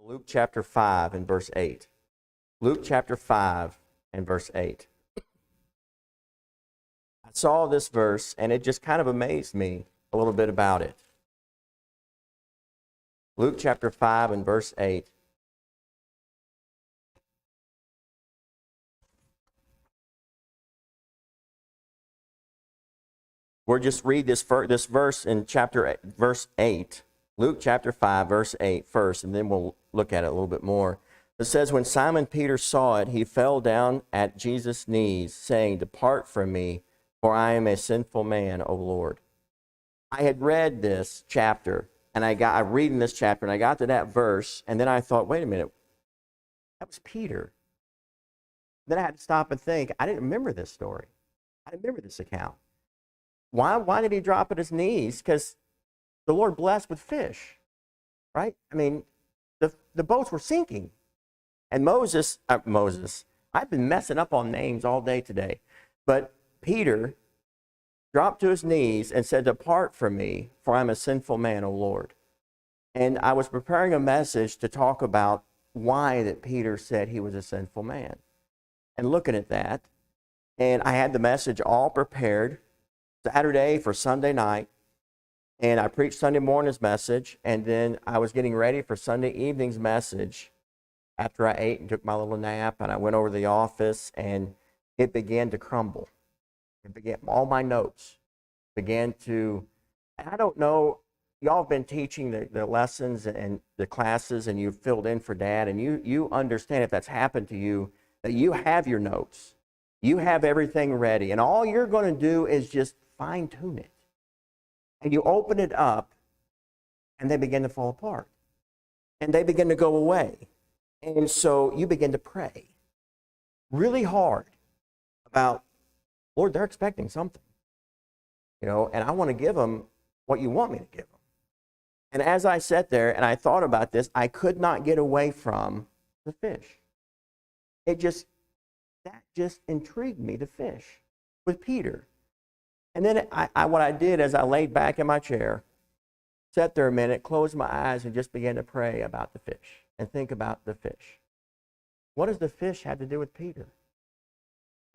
Luke chapter 5 and verse 8. Luke chapter 5 and verse 8. I saw this verse and it just kind of amazed me a little bit about it. Luke chapter 5 and verse 8. We'll just read this verse in verse 8. Luke chapter 5, verse 8 first, and then we'll look at it a little bit more. It says, when Simon Peter saw it, he fell down at Jesus' knees, saying, "Depart from me, for I am a sinful man, O Lord." I had read this chapter, and I'm reading this chapter, and I got to that verse, and then I thought, wait a minute, that was Peter. Then I had to stop and think, I didn't remember this story. I didn't remember this account. Why did he drop at his knees? Because the Lord blessed with fish, right? I mean, the boats were sinking. And Moses, I've been messing up on names all day today. But Peter dropped to his knees and said, "Depart from me, for I'm a sinful man, O Lord." And I was preparing a message to talk about why that Peter said he was a sinful man. And looking at that, and I had the message all prepared Saturday for Sunday night. And I preached Sunday morning's message, and then I was getting ready for Sunday evening's message after I ate and took my little nap, and I went over to the office, and it began to crumble. All my notes began to, I don't know, y'all have been teaching the lessons and the classes, and you've filled in for Dad, and you understand if that's happened to you, that you have your notes. You have everything ready, and all you're going to do is just fine-tune it. And you open it up, and they begin to fall apart. And they begin to go away. And so you begin to pray really hard about, Lord, they're expecting something. And I want to give them what you want me to give them. And as I sat there and I thought about this, I could not get away from the fish. That just intrigued me, the fish, with Peter. And then what I did is I laid back in my chair, sat there a minute, closed my eyes, and just began to pray about the fish and think about the fish. What does the fish have to do with Peter?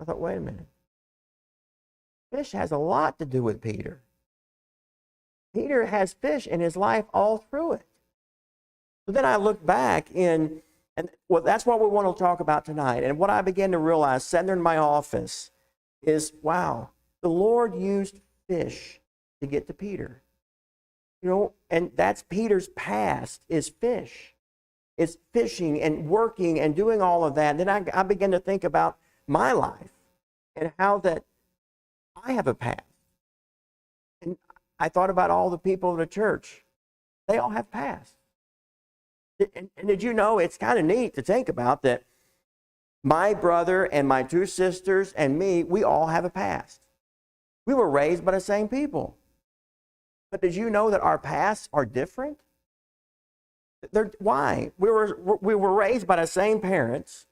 I thought, wait a minute. Fish has a lot to do with Peter. Peter has fish in his life all through it. So then I looked back that's what we want to talk about tonight. And what I began to realize, sitting there in my office, is, wow, the Lord used fish to get to Peter. And that's Peter's past, is fish. It's fishing and working and doing all of that. And then I began to think about my life and how that I have a past. And I thought about all the people in the church. They all have pasts. And did you know, it's kind of neat to think about that my brother and my two sisters and me, we all have a past. We were raised by the same people. But did you know that our pasts are different? Why? We were raised by the same parents,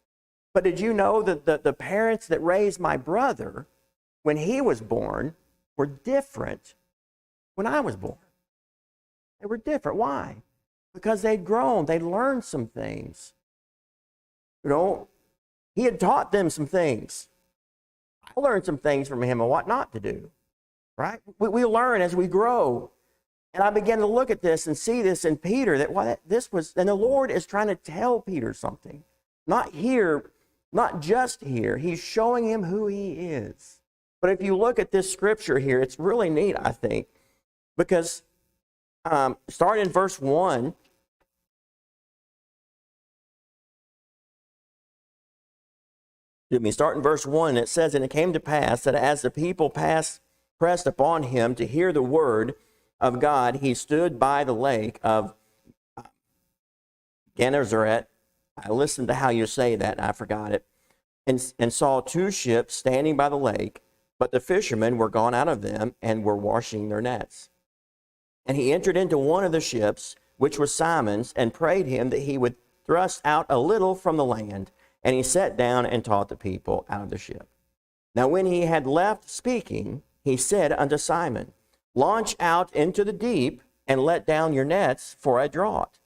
but did you know that the parents that raised my brother when he was born were different when I was born? They were different. Why? Because they'd grown. They'd learned some things. He had taught them some things. I learned some things from him on what not to do, right? We learn as we grow. And I began to look at this and see this in Peter, and the Lord is trying to tell Peter something. Not just here. He's showing him who he is. But if you look at this scripture here, it's really neat, I think, because starting in verse 1, starting in verse 1, it says, "And it came to pass that as the people pressed upon him to hear the word of God, he stood by the lake of Gennesaret." I listened to how you say that, and I forgot it. And saw two ships standing by the lake, but the fishermen were gone out of them and were washing their nets. And he entered into one of the ships, which was Simon's, and prayed him that he would thrust out a little from the land. And he sat down and taught the people out of the ship. Now when he had left speaking, he said unto Simon, "Launch out into the deep and let down your nets for a draught."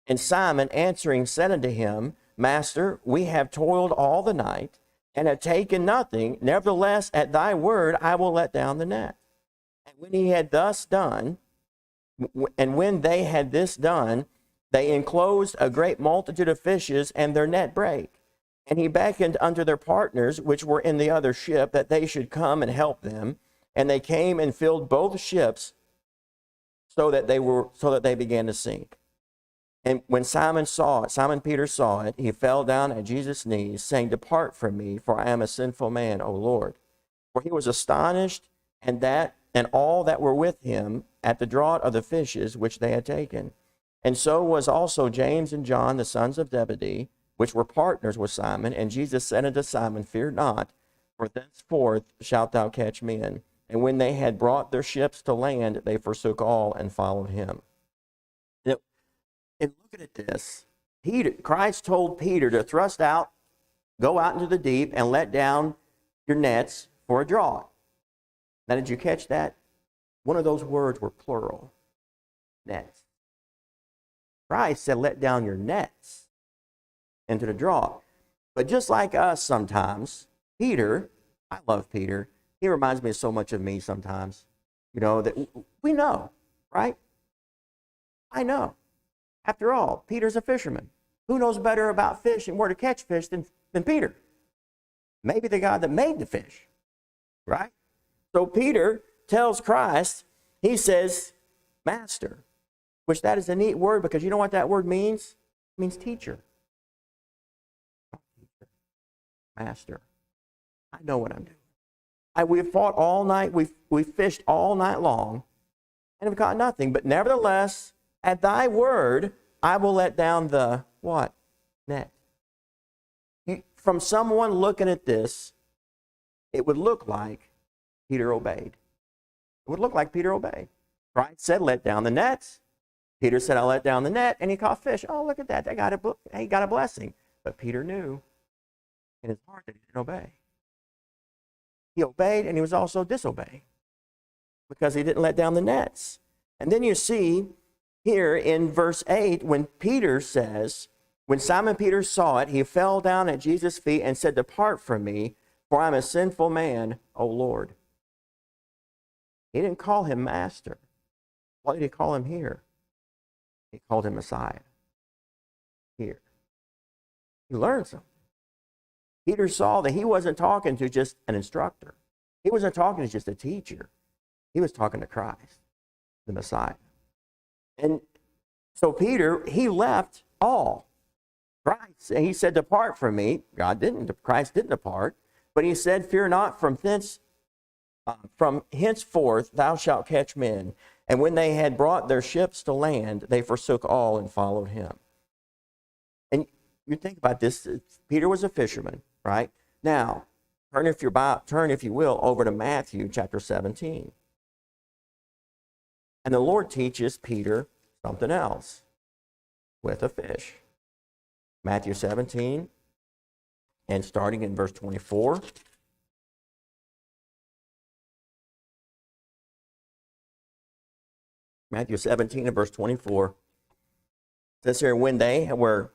And Simon answering said unto him, Master, we have toiled all the night, and have taken nothing. Nevertheless, at thy word I will let down the net. And when he had thus done, and when they had this done, they enclosed a great multitude of fishes, and their net brake. And he beckoned unto their partners, which were in the other ship, that they should come and help them. And they came and filled both ships, so that they began to sink. And when Simon Peter saw it, he fell down at Jesus' knees, saying, Depart from me, for I am a sinful man, O Lord. For he was astonished, and all that were with him, at the draught of the fishes which they had taken. And so was also James and John, the sons of Zebedee, which were partners with Simon. And Jesus said unto Simon, Fear not, for thenceforth shalt thou catch men. And when they had brought their ships to land, they forsook all and followed him. Now, and looking at this, Christ told Peter to thrust out, go out into the deep, and let down your nets for a draught. Now, did you catch that? One of those words were plural, nets. Christ said, let down your nets into the draught. But just like us sometimes, Peter, I love Peter. He reminds me so much of me sometimes. You know, that we know, right? I know. After all, Peter's a fisherman. Who knows better about fish and where to catch fish than Peter? Maybe the God that made the fish, right? So Peter tells Christ, he says, Master, which that is a neat word, because you know what that word means? It means teacher. Master, I know what I'm doing. We've fought all night, we've fished all night long, and have caught nothing. But nevertheless, at thy word, I will let down the what? Net. From someone looking at this, it would look like Peter obeyed. It would look like Peter obeyed. Christ said, let down the nets. Peter said, I'll let down the net, and he caught fish. Oh, look at that. He got a blessing. But Peter knew in his heart that he didn't obey. He obeyed, and he was also disobeyed because he didn't let down the nets. And then you see here in verse 8, when Peter says, when Simon Peter saw it, he fell down at Jesus' feet and said, Depart from me, for I'm a sinful man, O Lord. He didn't call him master. What did he call him here? He called him Messiah. Here. He learned something. Peter saw that he wasn't talking to just an instructor. He wasn't talking to just a teacher. He was talking to Christ, the Messiah. And so Peter, he left all. Christ, and he said, Depart from me. Christ didn't depart, but he said, Fear not, from henceforth thou shalt catch men. And when they had brought their ships to land, they forsook all and followed him. And you think about this, Peter was a fisherman, right? Now, turn if you will, over to Matthew chapter 17. And the Lord teaches Peter something else with a fish. Matthew 17, and starting in verse 24. Matthew 17 and verse 24. It says here, when they were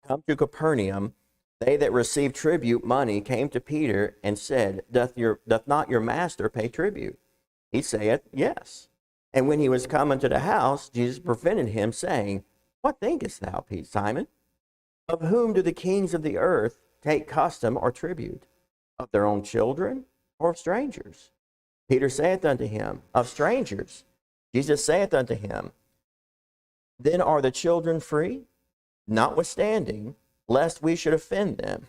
come to Capernaum, they that received tribute money came to Peter and said, Doth not your master pay tribute? He saith, Yes. And when he was come unto the house, Jesus prevented him, saying, What thinkest thou, Simon? Of whom do the kings of the earth take custom or tribute? Of their own children or of strangers? Peter saith unto him, Of strangers. Jesus saith unto him, Then are the children free? Notwithstanding, lest we should offend them.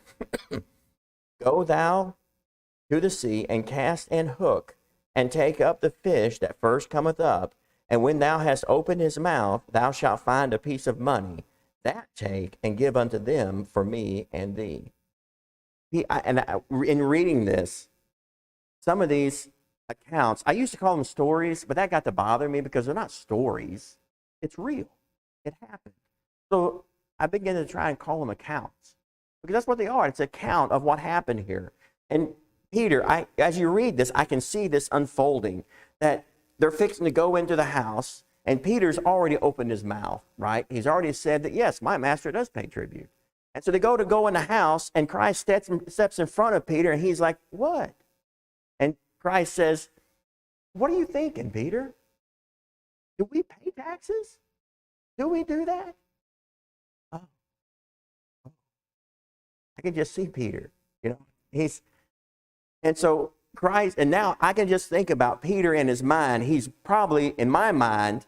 Go thou to the sea, and cast an hook, and take up the fish that first cometh up, and when thou hast opened his mouth, thou shalt find a piece of money. That take, and give unto them for me and thee. In reading this, some of these accounts, I used to call them stories, but that got to bother me because they're not stories. It's real. It happened. So I began to try and call them accounts, because that's what they are. It's an account of what happened here. And Peter, as you read this, I can see this unfolding, that they're fixing to go into the house, And Peter's already opened his mouth, right? He's already said that, yes, my master does pay tribute. And so they go in the house, and Christ steps in front of Peter, and he's like, what? And Christ says, what are you thinking, Peter? Do we pay taxes? Do we do that? Oh. I can just see Peter, and so Christ, and now I can just think about Peter in his mind. He's probably, in my mind,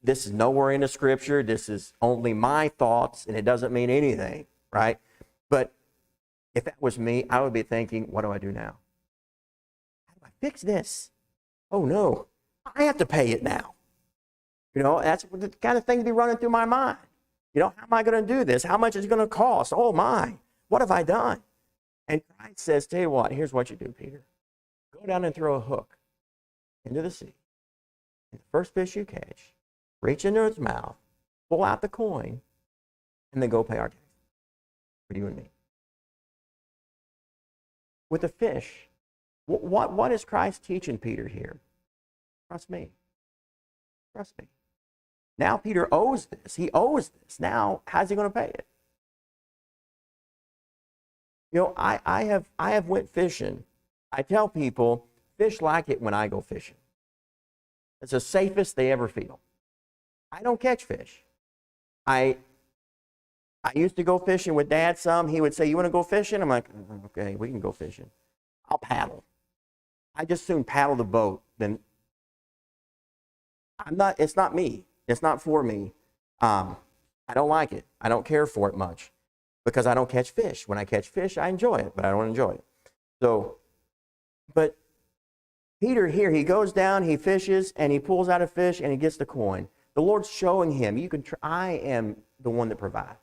this is nowhere in the scripture. This is only my thoughts, and it doesn't mean anything, right? But if that was me, I would be thinking, what do I do now? How do I fix this? Oh, no, I have to pay it now. That's the kind of thing to be running through my mind. How am I going to do this? How much is it going to cost? Oh, my, what have I done? And Christ says, tell you what, here's what you do, Peter. Go down and throw a hook into the sea. And the first fish you catch, reach into its mouth, pull out the coin, and then go pay our taxes for you and me. With the fish, what is Christ teaching Peter here? Trust me. Trust me. Now Peter owes this. He owes this. Now, how's he going to pay it? I have went fishing. I tell people, fish like it when I go fishing. It's the safest they ever feel. I don't catch fish. I used to go fishing with Dad some. He would say, you want to go fishing? I'm like, okay, we can go fishing. I'll paddle. I just soon paddle the boat than it's not me. It's not for me. I don't like it. I don't care for it much because I don't catch fish. When I catch fish, I enjoy it, but I don't enjoy it. So, but Peter here, he goes down, he fishes, and he pulls out a fish, and he gets the coin. The Lord's showing him, I am the one that provides.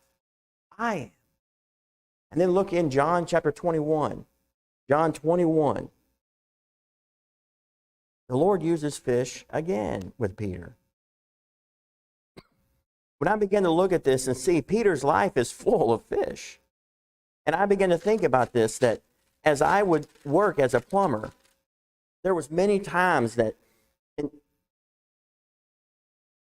I am. And then look in John chapter 21. John 21. The Lord uses fish again with Peter. When I begin to look at this and see Peter's life is full of fish, and I begin to think about this, that as I would work as a plumber, there was many times that, and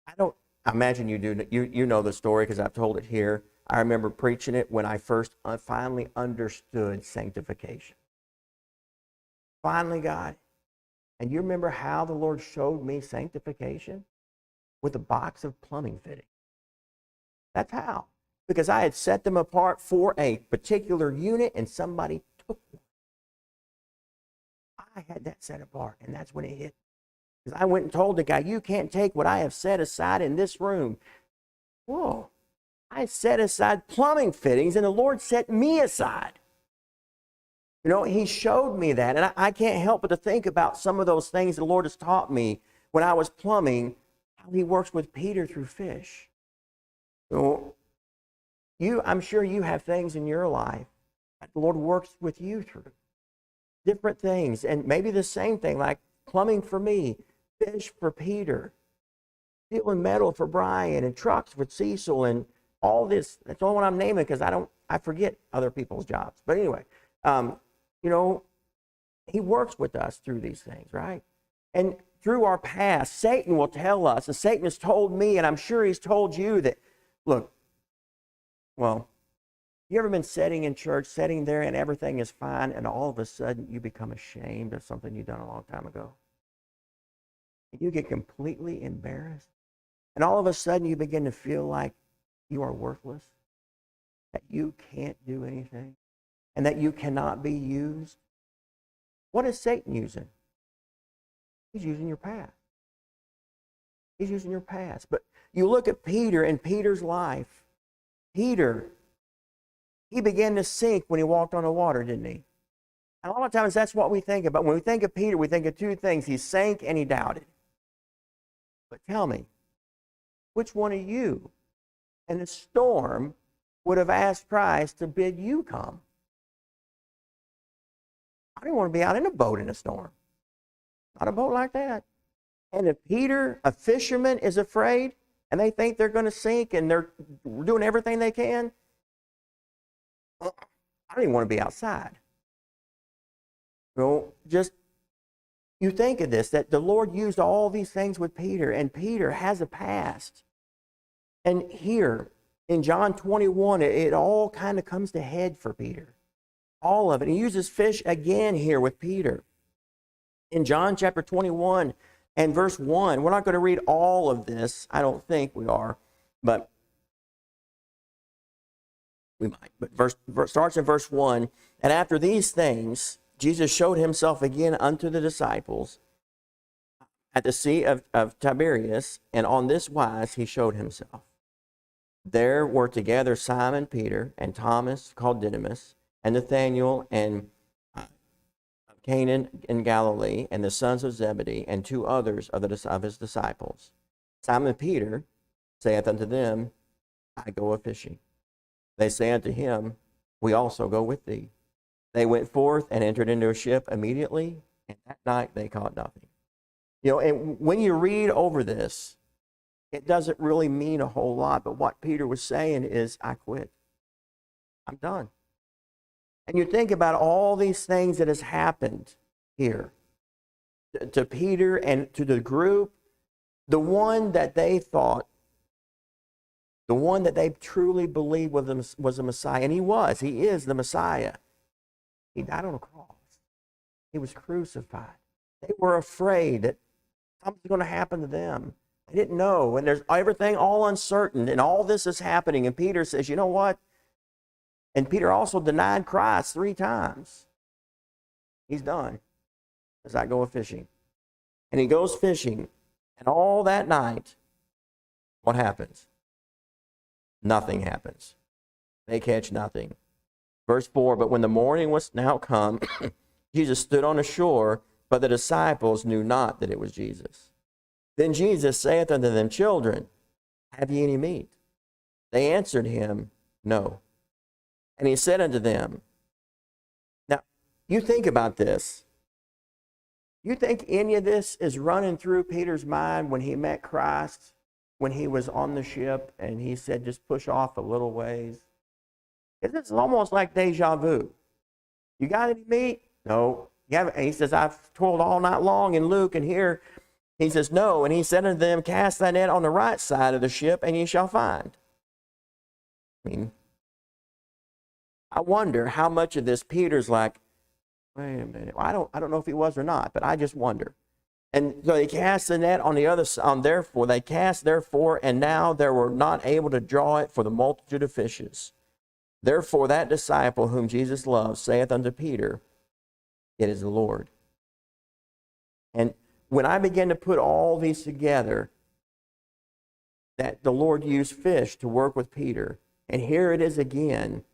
I imagine you do, you know the story because I've told it here. I remember preaching it when I first finally understood sanctification. Finally got it. And you remember how the Lord showed me sanctification? With a box of plumbing fittings. That's how. Because I had set them apart for a particular unit and somebody took one. I had that set apart, and that's when it hit. Because I went and told the guy, you can't take what I have set aside in this room. Whoa. I set aside plumbing fittings, and the Lord set me aside. He showed me that, and I can't help but to think about some of those things the Lord has taught me when I was plumbing, how he works with Peter through fish. I'm sure you have things in your life that the Lord works with you through. Different things, and maybe the same thing, like plumbing for me, fish for Peter, steel and metal for Brian, and trucks for Cecil, and all this. That's the only one I'm naming because I forget other people's jobs. But anyway, he works with us through these things, right? And through our past, Satan will tell us, and Satan has told me, and I'm sure he's told you that, look, well, you ever been sitting in church, sitting there, and everything is fine, and all of a sudden you become ashamed of something you've done a long time ago? And you get completely embarrassed, and all of a sudden you begin to feel like you are worthless, that you can't do anything, and that you cannot be used. What is Satan using? He's using your past. He's using your past. But you look at Peter and Peter's life. Peter, he began to sink when he walked on the water, didn't he? And a lot of times that's what we think about. When we think of Peter, we think of two things. He sank and he doubted. But tell me, which one of you in a storm would have asked Christ to bid you come? I don't want to be out in a boat in a storm. Not a boat like that. And if Peter, a fisherman, is afraid and they think they're going to sink and they're doing everything they can, I don't even want to be outside. you think of this, that the Lord used all these things with Peter, and Peter has a past. And here in John 21, it all kind of comes to head for Peter. All of it. He uses fish again here with Peter. In John chapter 21 and verse 1, we're not going to read all of this. I don't think we are, but we might. But starts in verse 1. And after these things, Jesus showed himself again unto the disciples at the Sea of Tiberias, and on this wise he showed himself. There were together Simon Peter and Thomas called Didymus, and Nathanael and Canaan in Galilee, and the sons of Zebedee, and two others of his disciples. Simon Peter saith unto them, I go a fishing. They say unto him, we also go with thee. They went forth and entered into a ship immediately, and that night they caught nothing. And when you read over this, it doesn't really mean a whole lot, but what Peter was saying is, I quit. I'm done. And you think about all these things that has happened here to Peter and to the group, the one that they thought, the one that they truly believed was a Messiah, and he is the Messiah. He died on a cross. He was crucified. They were afraid that something's going to happen to them. They didn't know, and there's everything all uncertain, and all this is happening, and Peter says, you know what? And Peter also denied Christ 3 times. He's done. As I go a-fishing. And he goes fishing. And all that night, what happens? Nothing happens. They catch nothing. Verse 4, but when the morning was now come, Jesus stood on the shore, but the disciples knew not that it was Jesus. Then Jesus saith unto them, children, have ye any meat? They answered him, no. And he said unto them, now, you think about this. You think any of this is running through Peter's mind when he met Christ, when he was on the ship, and he said, just push off a little ways? It's almost like deja vu. You got any meat? No. You haven't. And he says, I've toiled all night long in Luke, and here he says, no. And he said unto them, cast thy net on the right side of the ship, and ye shall find. I mean, I wonder how much of this Peter's like, wait a minute. I don't know if he was or not, but I just wonder. And so they cast the net on the other side, they cast therefore, and now they were not able to draw it for the multitude of fishes. Therefore that disciple whom Jesus loved saith unto Peter, it is the Lord. And when I began to put all these together, that the Lord used fish to work with Peter, and here it is again.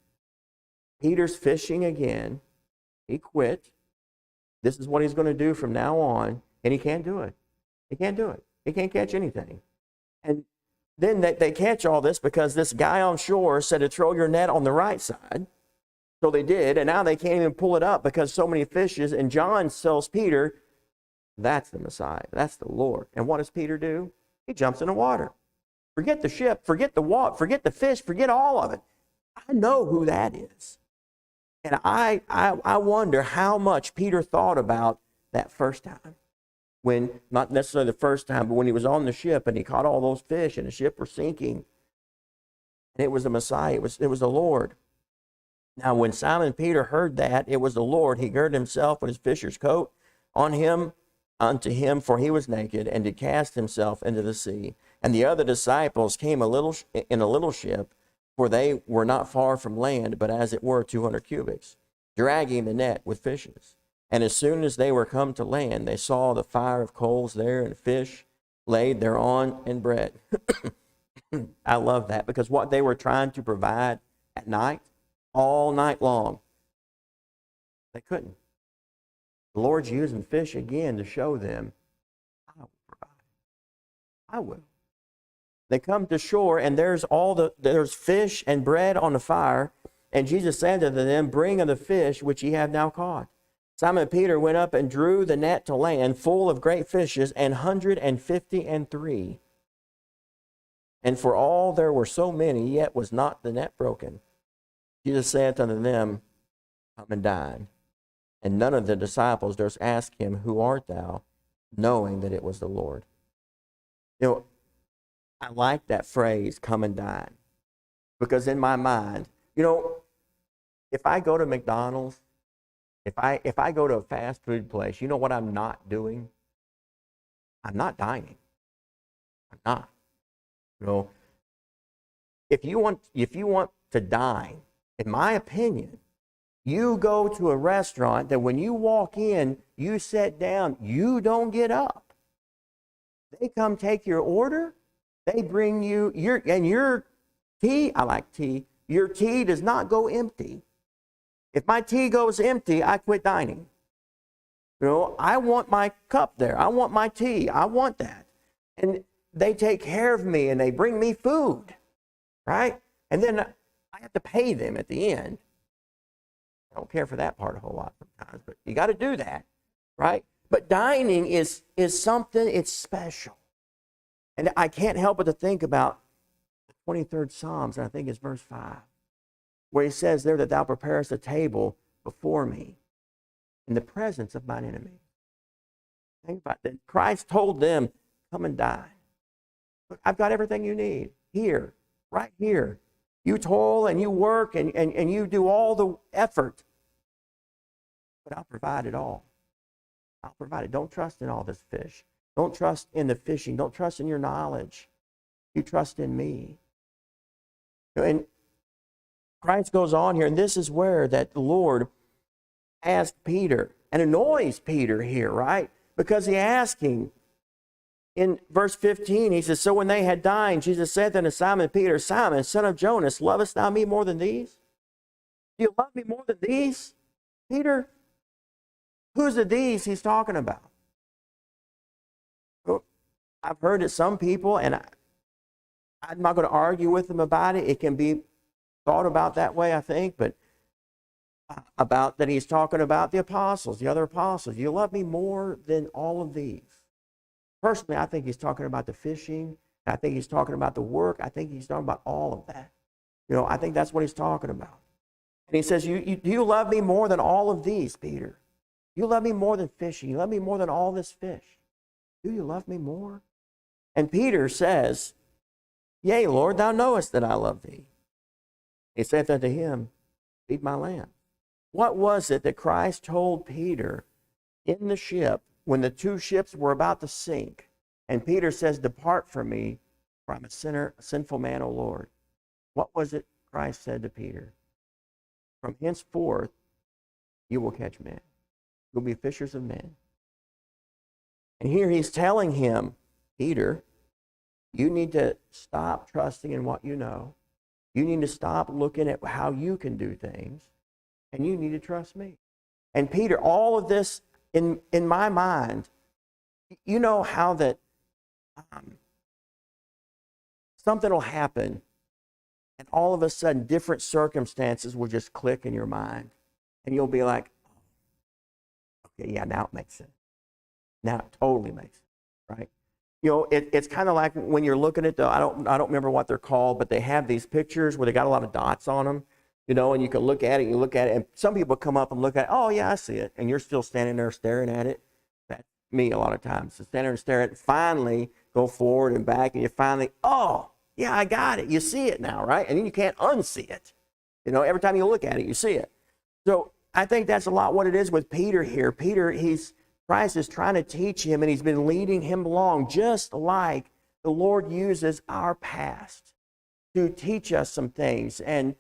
Peter's fishing again. He quit. This is what he's going to do from now on, and he can't do it. He can't do it. He can't catch anything. And then they catch all this because this guy on shore said to throw your net on the right side. So they did, and now they can't even pull it up because so many fishes. And John tells Peter, that's the Messiah. That's the Lord. And what does Peter do? He jumps in the water. Forget the ship. Forget the water. Forget the fish. Forget all of it. I know who that is. And I wonder how much Peter thought about that first time. When, not necessarily the first time, but when he was on the ship and he caught all those fish and the ship was sinking. And it was the Messiah. It was the Lord. Now, when Simon Peter heard that it was the Lord, he girded himself with his fisher's coat unto him, for he was naked, and did cast himself into the sea. And the other disciples came in a little ship, for they were not far from land, but as it were 200 cubits, dragging the net with fishes. And as soon as they were come to land, they saw the fire of coals there, and fish laid thereon, and bread. I love that, because what they were trying to provide at night, all night long, they couldn't. The Lord's using fish again to show them, I will provide. I will. They come to shore, and there's fish and bread on the fire. And Jesus said unto them, bring of the fish which ye have now caught. Simon Peter went up and drew the net to land, full of great fishes, 153. And for all there were so many, yet was not the net broken. Jesus saith unto them, come and dine. And none of the disciples durst ask him, Who art thou? Knowing that it was the Lord. You know, I like that phrase, come and dine. Because in my mind, you know, if I go to McDonald's, if I go to a fast food place, you know what I'm not doing? I'm not dining. I'm not. You know, if you want to dine, in my opinion, you go to a restaurant that when you walk in, you sit down, you don't get up. They come take your order. They bring you your tea. I like tea. Your tea does not go empty. If my tea goes empty, I quit dining. You know, I want my cup there. I want my tea. I want that. And they take care of me and they bring me food, right? And then I have to pay them at the end. I don't care for that part a whole lot sometimes, but you got to do that, right? But dining is something, it's special. And I can't help but to think about the 23rd Psalms, and I think it's verse 5, where he says there that thou preparest a table before me in the presence of mine enemies. Think about that. Christ told them, come and dine. Look, I've got everything you need here, right here. You toil and you work and you do all the effort, but I'll provide it all. I'll provide it. Don't trust in all this fish. Don't trust in the fishing. Don't trust in your knowledge. You trust in me. And Christ goes on here, and this is where that the Lord asked Peter, and annoys Peter here, right? Because he asked him, in verse 15, he says, So when they had dined, Jesus said unto Simon Peter, Simon, son of Jonas, lovest thou me more than these? Do you love me more than these, Peter? Who's the these he's talking about? Well, I've heard that some people, and I'm not going to argue with them about it. It can be thought about that way, I think, but about that he's talking about the apostles, the other apostles. You love me more than all of these. Personally, I think he's talking about the fishing. I think he's talking about the work. I think he's talking about all of that. You know, I think that's what he's talking about. And he says, do you love me more than all of these, Peter? You love me more than fishing. You love me more than all this fish. Do you love me more? And Peter says, Yea, Lord, thou knowest that I love thee. He saith unto him, Feed my lamb. What was it that Christ told Peter in the ship when the two ships were about to sink? And Peter says, Depart from me, for I'm a sinner, a sinful man, O Lord. What was it Christ said to Peter? From henceforth, you will catch men. You'll be fishers of men. And here he's telling him, Peter, you need to stop trusting in what you know. You need to stop looking at how you can do things. And you need to trust me. And Peter, all of this in my mind, you know how that something will happen and all of a sudden different circumstances will just click in your mind. And you'll be like, okay, yeah, now it makes sense. Now it totally makes sense, right? You know, it's kind of like when you're looking at I don't remember what they're called, but they have these pictures where they got a lot of dots on them, you know, and you can look at it, and some people come up and look at it, oh yeah, I see it, and you're still standing there staring at it. That's me a lot of times. So stand there and stare at it, finally go forward and back, and you finally, oh, yeah, I got it. You see it now, right? And then you can't unsee it. You know, every time you look at it, you see it. So I think that's a lot what it is with Peter here. Peter, Christ is trying to teach him, and he's been leading him along, just like the Lord uses our past to teach us some things and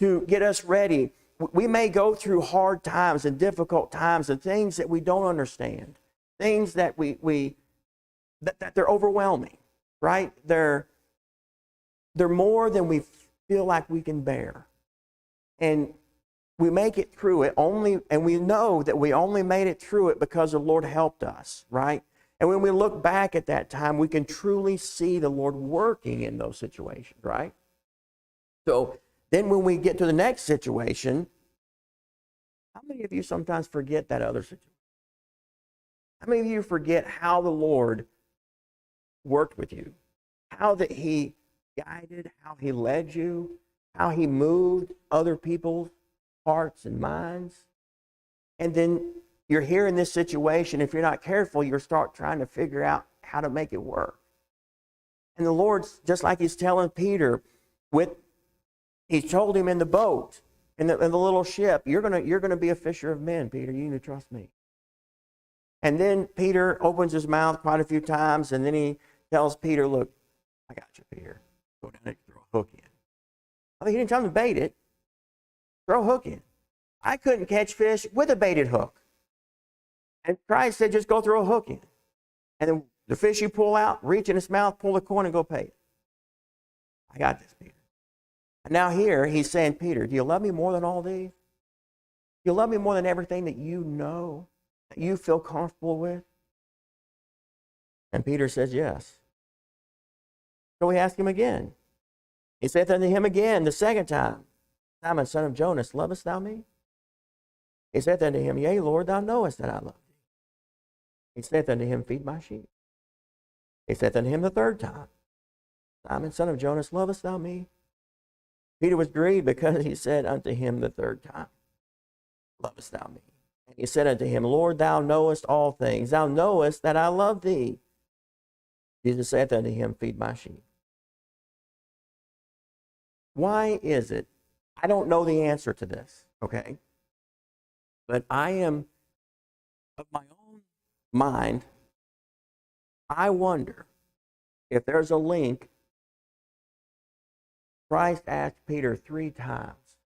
to get us ready. We may go through hard times and difficult times and things that we don't understand, things that that they're overwhelming, right? They're more than we feel like we can bear. And we make it through it only, and we know that we only made it through it because the Lord helped us, right? And when we look back at that time, we can truly see the Lord working in those situations, right? So then when we get to the next situation, how many of you sometimes forget that other situation? How many of you forget how the Lord worked with you? How that he guided, how he led you, how he moved other people's hearts and minds? And then you're here in this situation. If you're not careful, you'll start trying to figure out how to make it work. And the Lord's, just like he's telling Peter, he told him in the boat, in the little ship, you're gonna be a fisher of men, Peter. You need to trust me. And then Peter opens his mouth quite a few times, and then he tells Peter, look, I got you, Peter. Go down and throw a hook in. I mean, he didn't tell him to bait it. Throw a hook in. I couldn't catch fish with a baited hook. And Christ said, just go throw a hook in. And then the fish you pull out, reach in its mouth, pull the coin, and go pay it. I got this, Peter. And now here, he's saying, Peter, do you love me more than all these? Do you love me more than everything that you know, that you feel comfortable with? And Peter says, yes. So we ask him again. He saith unto him again the second time, Simon, son of Jonas, lovest thou me? He saith unto him, yea, Lord, thou knowest that I love thee. He saith unto him, feed my sheep. He saith unto him the third time, Simon, son of Jonas, lovest thou me? Peter was grieved because he said unto him the third time, lovest thou me? And he said unto him, Lord, thou knowest all things. Thou knowest that I love thee. Jesus saith unto him, feed my sheep. Why is it? I don't know the answer to this, okay? But I am, of my own mind, I wonder if there's a link. Christ asked Peter 3 times,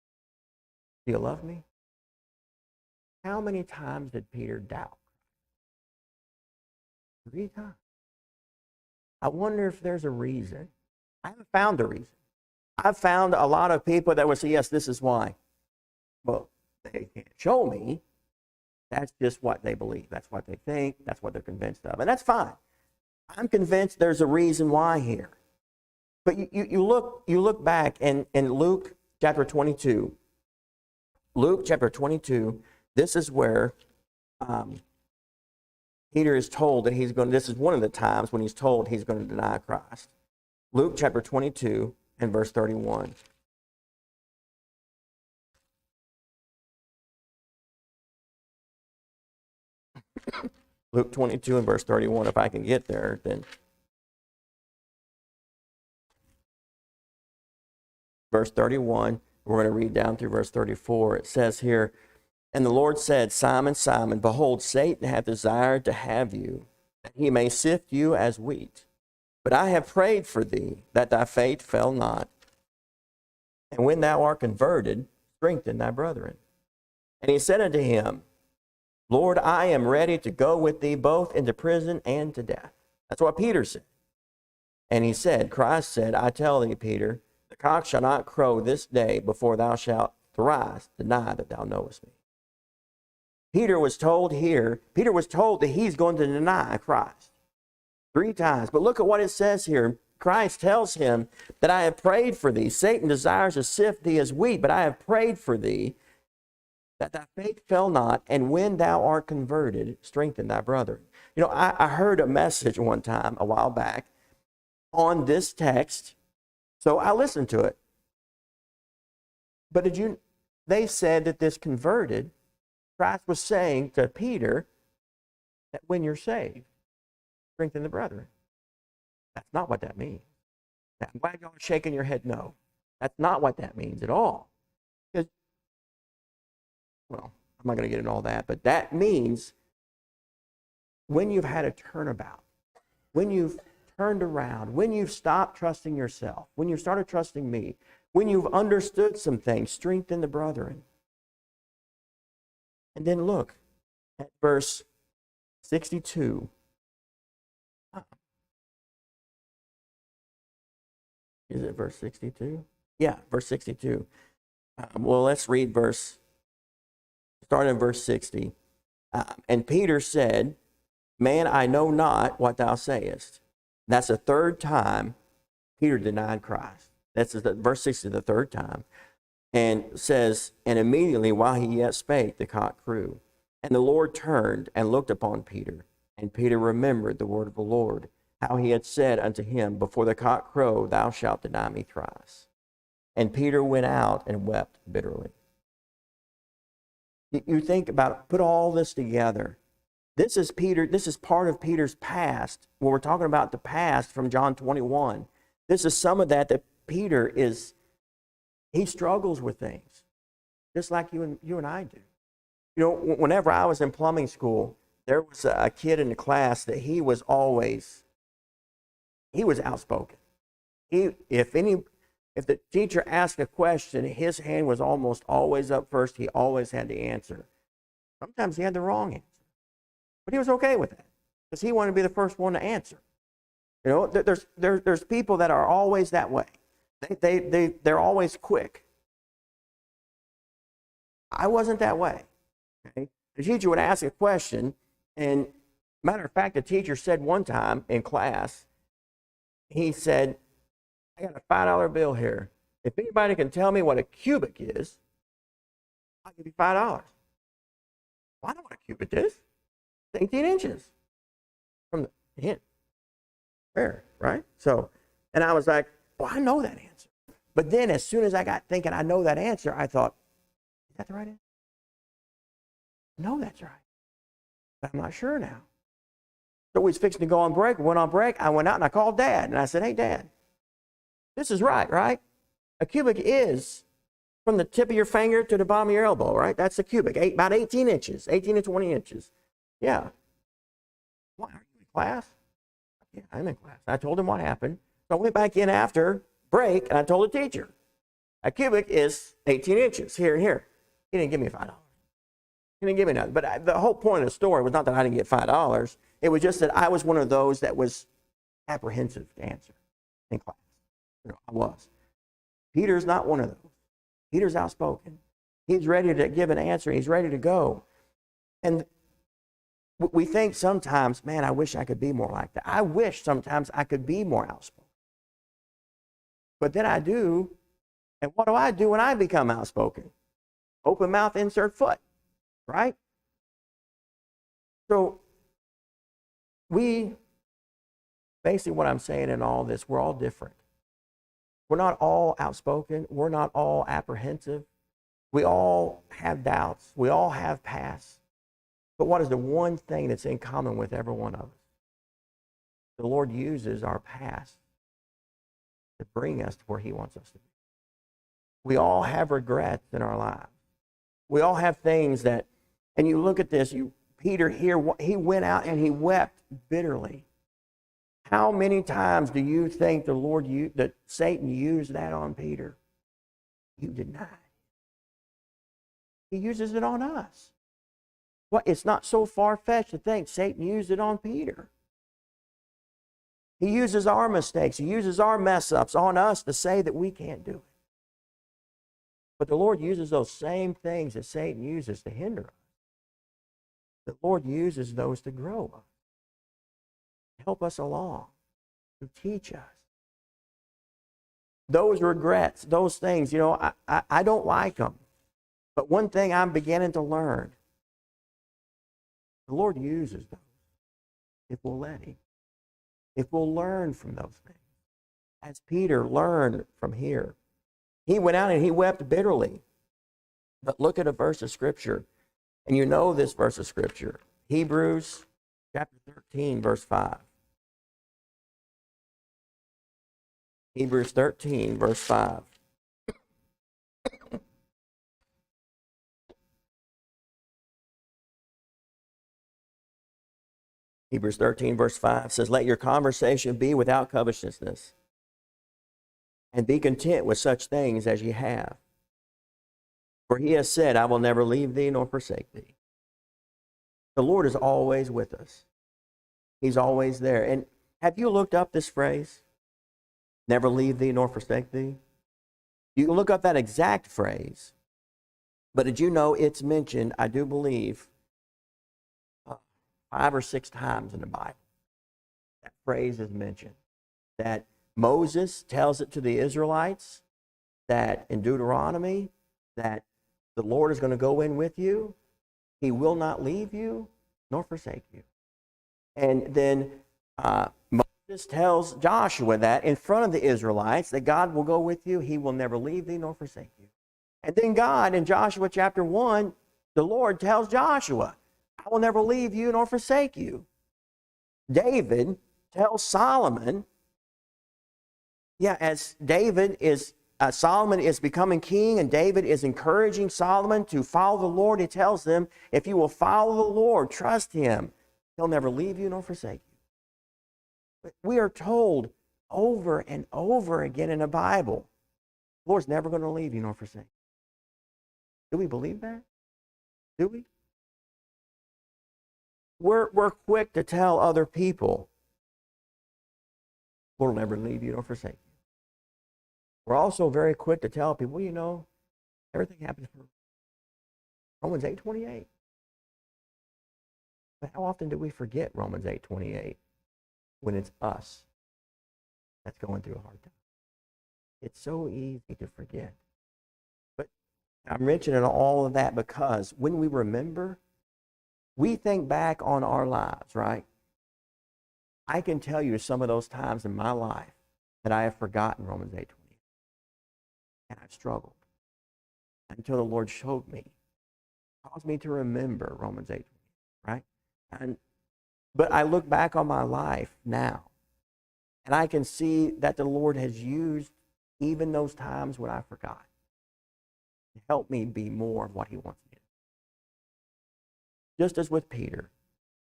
do you love me? How many times did Peter doubt? 3 times. I wonder if there's a reason. I haven't found a reason. I've found a lot of people that would say, yes, this is why. Well, they can't show me. That's just what they believe. That's what they think. That's what they're convinced of. And that's fine. I'm convinced there's a reason why here. But you look back in Luke chapter 22. Luke chapter 22, this is where Peter is told that this is one of the times when he's told he's going to deny Christ. Luke chapter 22 and verse 31. Luke 22 and verse 31, if I can get there, then. Verse 31, we're going to read down through verse 34. It says here, and the Lord said, Simon, Simon, behold, Satan hath desired to have you, that he may sift you as wheat. But I have prayed for thee, that thy faith fail not. And when thou art converted, strengthen thy brethren. And he said unto him, Lord, I am ready to go with thee both into prison and to death. That's what Peter said. And he said, Christ said, I tell thee, Peter, the cock shall not crow this day before thou shalt thrice deny that thou knowest me. Peter was told that he's going to deny Christ 3 times. But look at what it says here. Christ tells him that I have prayed for thee. Satan desires to sift thee as wheat, but I have prayed for thee that thy faith fail not, and when thou art converted, strengthen thy brethren. You know, I heard a message one time, a while back, on this text, so I listened to it. But they said that this converted, Christ was saying to Peter that when you're saved, strengthen the brethren. That's not what that means. I'm glad y'all are shaking your head no. That's not what that means at all. Because, well, I'm not going to get into all that, but that means when you've had a turnabout, when you've turned around, when you've stopped trusting yourself, when you started trusting me, when you've understood some things, strengthen the brethren. And then look at verse 62. Is it verse 62? Yeah, verse 62. Well, let's read start in verse 60. And Peter said, Man, I know not what thou sayest. That's the 3rd time Peter denied Christ. That's verse 60, the 3rd time. And says, and immediately while he yet spake, the cock crew. And the Lord turned and looked upon Peter. And Peter remembered the word of the Lord, how he had said unto him, Before the cock crow, thou shalt deny me thrice. And Peter went out and wept bitterly. You think about it, put all this together. This is part of Peter's past. When we're talking about the past from John 21, this is some of that Peter he struggles with things, just like you and I do. You know, whenever I was in plumbing school, there was a kid in the class that he was outspoken. If the teacher asked a question, his hand was almost always up first. He always had the answer. Sometimes he had the wrong answer, but he was okay with that because he wanted to be the first one to answer. You know, there's people that are always that way. They're always quick. I wasn't that way. Okay? The teacher would ask a question, and matter of fact, the teacher said one time in class, he said, I got a $5 bill here. If anybody can tell me what a cubic is, I'll give you $5. Well, I know what a cubic is. It's 18 inches from the hint. Fair, right? So, and I was like, well, I know that answer. But then as soon as I got thinking I know that answer, I thought, is that the right answer? No, that's right. But I'm not sure now. So we was fixing to go on break. We went on break. I went out and I called Dad. And I said, hey, Dad, this is right? A cubic is from the tip of your finger to the bottom of your elbow, right? That's a cubic, about 18 inches, 18 to 20 inches. Yeah. Why, are you in class? Yeah, I'm in class. I told him what happened. So I went back in after break and I told the teacher, a cubic is 18 inches, here and here. He didn't give me $5. He didn't give me nothing. But the whole point of the story was not that I didn't get $5. It was just that I was one of those that was apprehensive to answer in class. You know, I was. Peter's not one of those. Peter's outspoken. He's ready to give an answer. He's ready to go. And we think sometimes, man, I wish I could be more like that. I wish sometimes I could be more outspoken. But then I do. And what do I do when I become outspoken? Open mouth, insert foot. Right? So basically what I'm saying in all this, we're all different. We're not all outspoken. We're not all apprehensive. We all have doubts. We all have pasts. But what is the one thing that's in common with every one of us? The Lord uses our past to bring us to where he wants us to be. We all have regrets in our lives. We all have things that, and you look at this, Peter here, he went out and he wept bitterly. How many times do you think that Satan used that on Peter? You denied. He uses it on us. Well, it's not so far-fetched to think Satan used it on Peter. He uses our mistakes. He uses our mess-ups on us to say that we can't do it. But the Lord uses those same things that Satan uses to hinder us. The Lord uses those to grow us, help us along, to teach us. Those regrets, those things, I don't like them. But one thing I'm beginning to learn, the Lord uses those if we'll let him. If we'll learn from those things. As Peter learned from here. He went out and he wept bitterly. But look at a verse of Scripture. And you know this verse of Scripture. Hebrews chapter 13, verse 5. Hebrews 13, verse 5. Hebrews 13, verse 5 says, let your conversation be without covetousness, and be content with such things as ye have. For he has said, I will never leave thee nor forsake thee. The Lord is always with us. He's always there. And have you looked up this phrase? Never leave thee nor forsake thee? You can look up that exact phrase. But did you know it's mentioned, I do believe, 5 or 6 times in the Bible? That phrase is mentioned. That Moses tells it to the Israelites, that in Deuteronomy, that the Lord is going to go in with you. He will not leave you nor forsake you. And then Moses tells Joshua that in front of the Israelites, that God will go with you. He will never leave thee nor forsake you. And then God, in Joshua chapter 1, The Lord tells Joshua, I will never leave you nor forsake you. David tells Solomon, as Solomon is becoming king and David is encouraging Solomon to follow the Lord, he tells them, if you will follow the Lord, trust him, he'll never leave you nor forsake you. But we are told over and over again in the Bible, the Lord's never going to leave you nor forsake you. Do we believe that? Do we? We're quick to tell other people, the Lord will never leave you nor forsake you. We're also very quick to tell people, everything happens for Romans 8:28. But how often do we forget Romans 8:28 when it's us that's going through a hard time? It's so easy to forget. But I'm mentioning all of that because when we remember, we think back on our lives, right? I can tell you some of those times in my life that I have forgotten Romans 8:28. And I've struggled until the Lord showed me, caused me to remember Romans 8:28, right? But I look back on my life now, and I can see that the Lord has used even those times when I forgot to help me be more of what he wants me to be. Just as with Peter,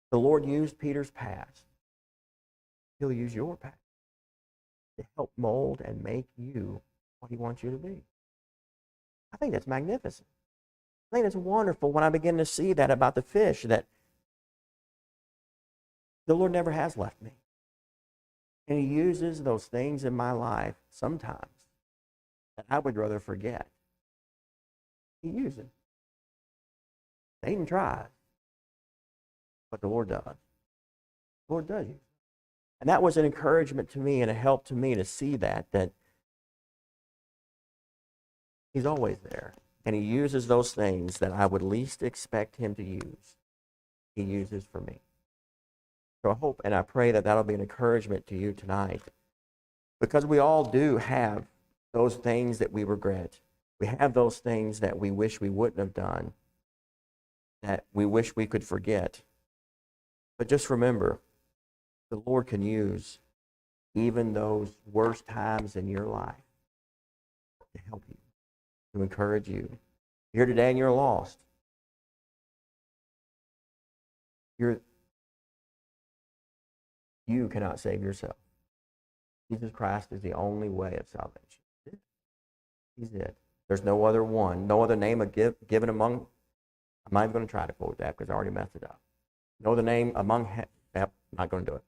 the Lord used Peter's past. He'll use your past to help mold and make you what he wants you to be. I think that's magnificent. I think that's wonderful when I begin to see that about the fish, that the Lord never has left me. And he uses those things in my life sometimes that I would rather forget. He uses them. Satan tries, but the Lord does. The Lord does use them. And that was an encouragement to me and a help to me to see that he's always there. And he uses those things that I would least expect him to use. He uses for me. So I hope and I pray that that'll be an encouragement to you tonight. Because we all do have those things that we regret. We have those things that we wish we wouldn't have done, that we wish we could forget. But just remember, the Lord can use even those worst times in your life to help you, to encourage you. You're here today and you're lost. You cannot save yourself. Jesus Christ is the only way of salvation. He's it. There's no other one, no other name given among, I'm not even going to try to quote that because I already messed it up. No other name among, not going to do it.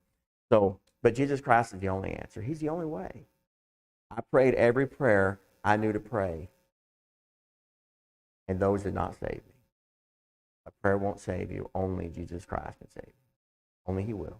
So, but Jesus Christ is the only answer. He's the only way. I prayed every prayer I knew to pray, and those did not save me. A prayer won't save you. Only Jesus Christ can save you. Only he will.